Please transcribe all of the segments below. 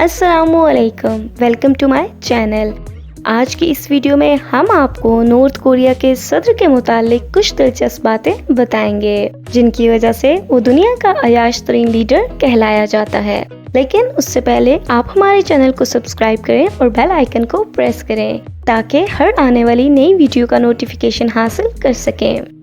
अस्सलामु अलैकुम, welcome to my channel. आज की इस वीडियो में हम आपको नॉर्थ कोरिया के सदर के मुतालिक कुछ दिलचस्प बातें बताएंगे जिनकी वजह से वो दुनिया का अयाश तरीन लीडर कहलाया जाता है। लेकिन उससे पहले आप हमारे चैनल को सब्सक्राइब करें और बेल आइकन को प्रेस करें ताकि हर आने वाली नई वीडियो का नोटिफिकेशन हासिल कर सकें।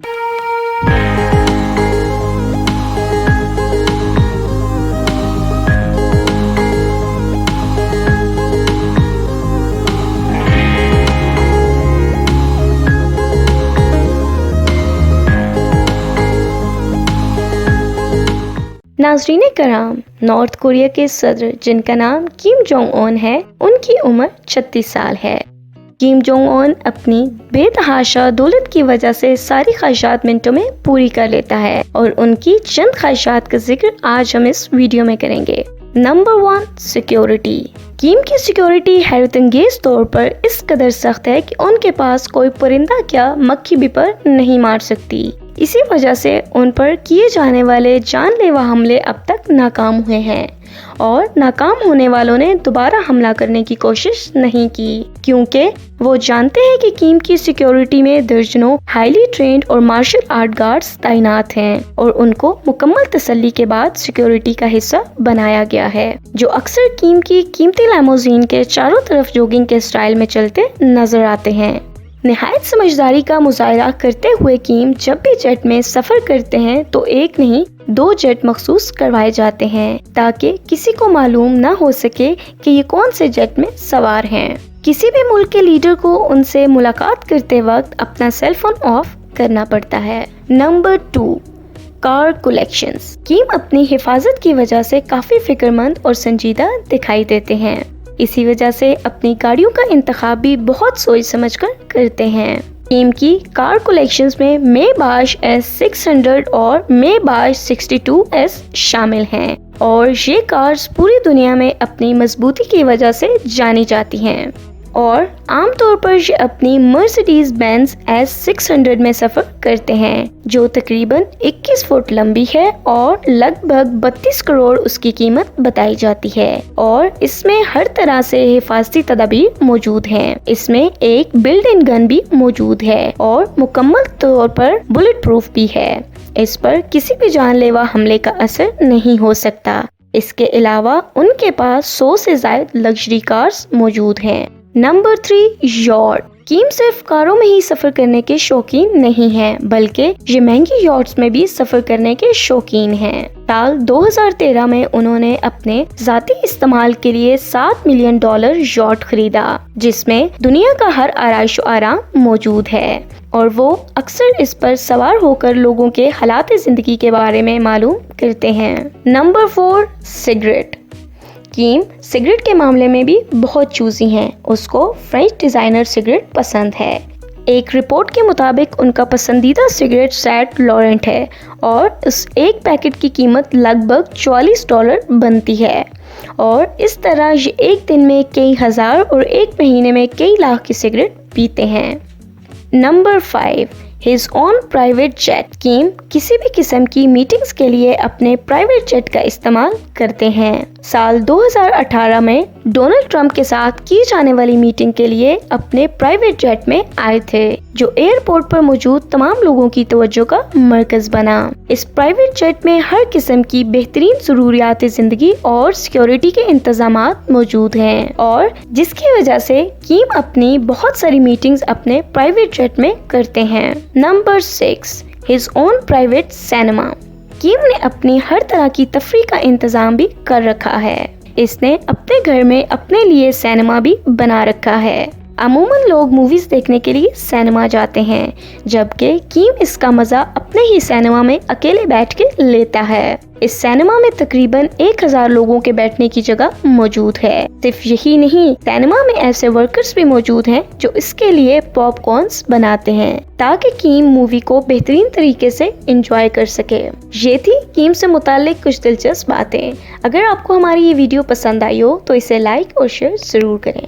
नाज़रीन कराम, नॉर्थ कोरिया के सदर जिनका नाम किम जोंग उन है, उनकी उम्र 36 साल है। किम जोंग उन अपनी बेतहाशा दौलत की वजह से सारी ख्वाहिशात मिनटों में पूरी कर लेता है और उनकी चंद ख्वाहिशात का जिक्र आज हम इस वीडियो में करेंगे। Number 1, security. किम की सिक्योरिटी हैरत अंगेज तौर पर इस कदर सख्त है कि उनके पास कोई परिंदा क्या मक्खी भी पर नहीं मार सकती। इसी वजह से उन पर किए जाने वाले जानलेवा हमले अब तक नाकाम हुए हैं और नाकाम होने वालों ने दोबारा हमला करने की कोशिश नहीं की, क्योंकि वो जानते हैं कि किम की सिक्योरिटी में दर्जनों हाईली ट्रेंड और मार्शल आर्ट गार्ड्स तैनात हैं और उनको मुकम्मल तसल्ली के बाद सिक्योरिटी का हिस्सा बनाया गया है, जो अक्सर किम की कीमती लैमोजीन के चारों तरफ जॉगिंग के स्टाइल में चलते नजर आते हैं। निहायत समझदारी का मुजाहरा करते हुए किम जब भी जेट में सफर करते हैं तो एक नहीं 2 जेट मखसूस करवाए जाते हैं ताकि किसी को मालूम न हो सके कि ये कौन से जेट में सवार हैं। किसी भी मुल्क के लीडर को उनसे मुलाकात करते वक्त अपना सेल फोन ऑफ करना पड़ता है। Number 2, car collections. किम अपनी हिफाजत की वजह से काफी फिक्रमंद और संजीदा दिखाई देते हैं। इसी वजह से अपनी गाड़ियों का इंतखाब भी बहुत सोच समझकर करते हैं। किम की कार कलेक्शंस में मेबाश S600 और मेबाश 62S शामिल हैं और ये कार्स पूरी दुनिया में अपनी मजबूती की वजह से जानी जाती हैं और आमतौर पर ये अपनी मर्सिडीज बेंज S600 में सफर करते हैं, जो तकरीबन 21 फुट लंबी है और लगभग 32 करोड़ उसकी कीमत बताई जाती है और इसमें हर तरह से हिफाजती तदाबीर मौजूद हैं। इसमें एक बिल्ट इन गन भी मौजूद है और मुकम्मल तौर पर बुलेट प्रूफ भी है। इस पर किसी भी जानलेवा हमले का असर नहीं हो सकता। इसके अलावा उनके पास 100 से ज्यादा लग्जरी कार्स मौजूद हैं। Number 3, yacht. किम सिर्फ कारों में ही सफर करने के शौकीन नहीं हैं, बल्कि ये महंगी यॉट्स में भी सफर करने के शौकीन हैं। साल 2013 में उन्होंने अपने जाती इस्तेमाल के लिए $7 मिलियन यॉट खरीदा, जिसमें दुनिया का हर आराइश आराम मौजूद है और वो अक्सर इस पर सवार होकर लोगों के हालात जिंदगी के बारे में मालूम करते हैं। Number 4, cigarette. किम सिगरेट के मामले में भी बहुत चूजी हैं। उसको फ्रेंच डिजाइनर सिगरेट पसंद है। एक रिपोर्ट के मुताबिक उनका पसंदीदा सिगरेट सैंट लॉरेंट है और उस एक पैकेट की कीमत लगभग $44 बनती है और इस तरह ये एक दिन में कई हजार और एक महीने में कई लाख की सिगरेट पीते हैं। Number 5, his own private jet. Kim किसी भी किस्म की मीटिंग्स के लिए अपने प्राइवेट जेट का इस्तेमाल करते हैं। साल 2018 में डोनाल्ड ट्रंप के साथ की जाने वाली मीटिंग के लिए अपने प्राइवेट जेट में आए थे, जो एयरपोर्ट पर मौजूद तमाम लोगों की तवज्जो का मरकज बना। इस प्राइवेट जेट में हर किस्म की बेहतरीन जरूरियात जिंदगी और सिक्योरिटी के इंतजामात मौजूद हैं और जिसकी वजह से किम अपनी बहुत सारी मीटिंग्स अपने प्राइवेट जेट में करते हैं। Number 6, his own private cinema. Kim ने अपनी हर तरह की तफरीह का इंतजाम भी कर रखा है। इसने अपने घर में अपने लिए सिनेमा भी बना रखा है। अमूमन लोग मूवीज देखने के लिए सिनेमा जाते हैं, जबकि किम इसका मजा अपने ही सिनेमा में अकेले बैठ के लेता है। इस सिनेमा में तकरीबन 1000 लोगों के बैठने की जगह मौजूद है। सिर्फ यही नहीं, सिनेमा में ऐसे वर्कर्स भी मौजूद हैं जो इसके लिए पॉपकॉर्न्स बनाते हैं ताकि किम मूवी को बेहतरीन तरीके से एंजॉय कर सके। ये थी किम से मुतालिक कुछ दिलचस्प बातें। अगर आपको हमारी ये वीडियो पसंद आई हो तो इसे लाइक और शेयर जरूर करें।